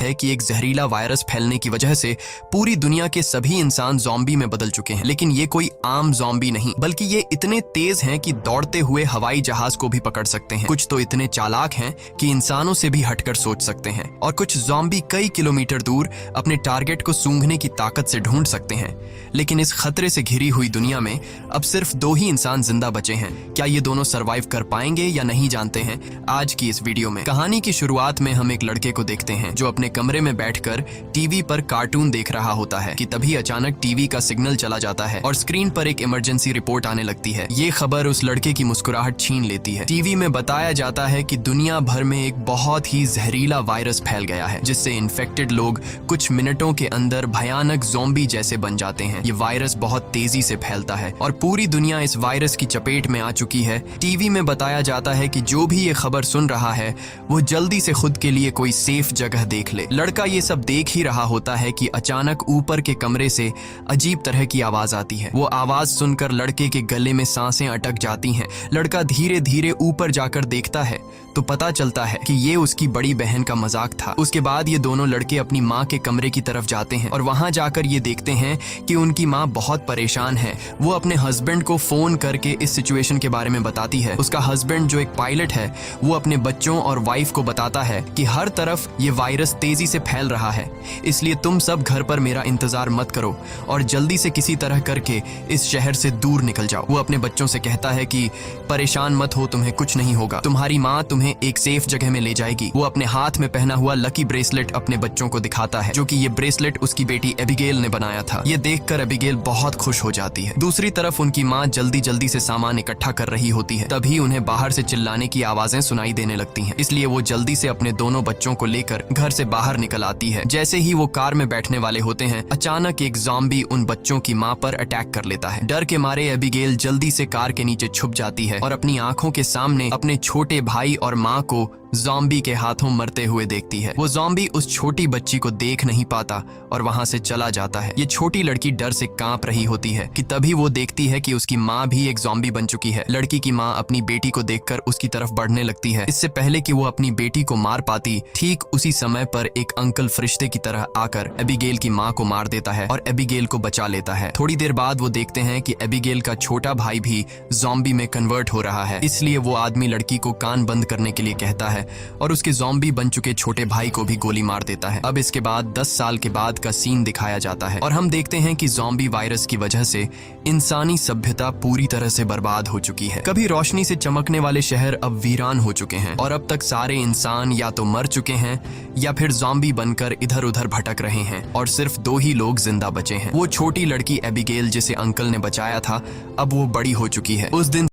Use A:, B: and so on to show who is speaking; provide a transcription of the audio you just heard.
A: है कि एक जहरीला वायरस फैलने की वजह से पूरी दुनिया के सभी इंसान ज़ॉम्बी में बदल चुके हैं। लेकिन ये कोई आम ज़ॉम्बी नहीं, बल्कि ये इतने तेज हैं कि दौड़ते हुए हवाई जहाज को भी पकड़ सकते हैं। कुछ तो इतने चालाक हैं कि इंसानों से भी हटकर सोच सकते हैं, और कुछ ज़ॉम्बी कई किलोमीटर दूर अपने टारगेट को सूंघने की ताकत से ढूंढ सकते हैं। लेकिन इस खतरे से घिरी हुई दुनिया में अब सिर्फ 2 ही इंसान जिंदा बचे हैं। क्या ये दोनों सरवाइव कर पाएंगे या नहीं, जानते हैं आज की इस वीडियो में। कहानी की शुरुआत में हम एक लड़के को देखते हैं जो अपने कमरे में बैठकर टीवी पर कार्टून देख रहा होता है कि तभी अचानक टीवी का सिग्नल चला जाता है और स्क्रीन पर एक इमरजेंसी रिपोर्ट आने लगती है। ये खबर उस लड़के की मुस्कुराहट छीन लेती है। टीवी में बताया जाता है कि दुनिया भर में एक बहुत ही जहरीला वायरस फैल गया है, जिससे इन्फेक्टेड लोग कुछ मिनटों के अंदर भयानक ज़ॉम्बी जैसे बन जाते हैं। ये वायरस बहुत तेजी से फैलता है और पूरी दुनिया इस वायरस की चपेट में आ चुकी है। टीवी में बताया जाता है कि जो भी ये खबर सुन रहा है वो जल्दी से खुद के लिए कोई सेफ जगह देख ले। लड़का ये सब देख ही रहा होता है कि अचानक ऊपर के कमरे से अजीब तरह की आवाज आती है। वो आवाज सुनकर लड़के के गले में सांसें अटक जाती हैं। लड़का धीरे धीरे ऊपर जाकर देखता है तो पता चलता है कि ये उसकी बड़ी बहन का मजाक था। उसके बाद ये दोनों लड़के अपनी माँ के कमरे की तरफ जाते हैं और वहां जाकर ये देखते हैं कि उनकी माँ बहुत परेशान है। वो अपने हस्बैंड को फोन करके इस सिचुएशन के बारे में बताती है। उसका हस्बैंड जो एक पायलट है वो अपने बच्चों और वाइफ को बताता है कि हर तरफ ये वायरस तेजी से फैल रहा है, इसलिए तुम सब घर पर मेरा इंतजार मत करो और जल्दी से किसी तरह करके इस शहर से दूर निकल जाओ। वो अपने बच्चों से कहता है कि परेशान मत हो, तुम्हें कुछ नहीं होगा, तुम्हारी माँ तुम्हें एक सेफ जगह में ले जाएगी। वो अपने हाथ में पहना हुआ लकी ब्रेसलेट अपने बच्चों को दिखाता है, जो कि ये ब्रेसलेट उसकी बेटी एबिगेल ने बनाया था। ये देखकर एबिगेल बहुत खुश हो जाती है। दूसरी तरफ उनकी माँ जल्दी जल्दी से सामान इकट्ठा कर रही होती है। तभी उन्हें बाहर से चिल्लाने की आवाजें सुनाई देने लगती हैं, इसलिए वो जल्दी से अपने दोनों बच्चों को लेकर घर से बाहर निकल आती है। जैसे ही वो कार में बैठने वाले होते हैं, अचानक एक ज़ॉम्बी उन बच्चों की माँ पर अटैक कर लेता है। डर के मारे एबिगेल जल्दी से कार के नीचे छुप जाती है और अपनी आंखों के सामने अपने छोटे भाई और माँ को ज़ॉम्बी के हाथों मरते हुए देखती है। वो ज़ॉम्बी उस छोटी बच्ची को देख नहीं पाता और वहां से चला जाता है। ये छोटी लड़की डर से कांप रही होती है कि तभी वो देखती है कि उसकी माँ भी एक ज़ॉम्बी बन चुकी है। लड़की की माँ अपनी बेटी को देखकर उसकी तरफ बढ़ने लगती है। इससे पहले कि वो अपनी बेटी को मार पाती, ठीक उसी समय पर एक अंकल फरिश्ते की तरह आकर एबिगेल की माँ को मार देता है और एबिगेल को बचा लेता है। थोड़ी देर बाद वो देखते हैं कि एबिगेल का छोटा भाई भी ज़ॉम्बी में कन्वर्ट हो रहा है। इसलिए वो आदमी लड़की को कान बंद करने के लिए कहता है और उसके ज़ॉम्बी बन चुके छोटे भाई को भी गोली मार देता है। अब इसके बाद 10 साल के बाद का सीन दिखाया जाता है और हम देखते हैं कि ज़ॉम्बी वायरस की वजह से इंसानी सभ्यता पूरी तरह से बर्बाद हो चुकी है। कभी रोशनी से चमकने वाले शहर अब वीरान हो चुके हैं और अब तक सारे इंसान या तो मर चुके हैं या फिर ज़ॉम्बी बनकर इधर उधर भटक रहे हैं और सिर्फ 2 ही लोग जिंदा बचे हैं। वो छोटी लड़की एबिगेल जिसे अंकल ने बचाया था, अब वो बड़ी हो चुकी है। उस दिन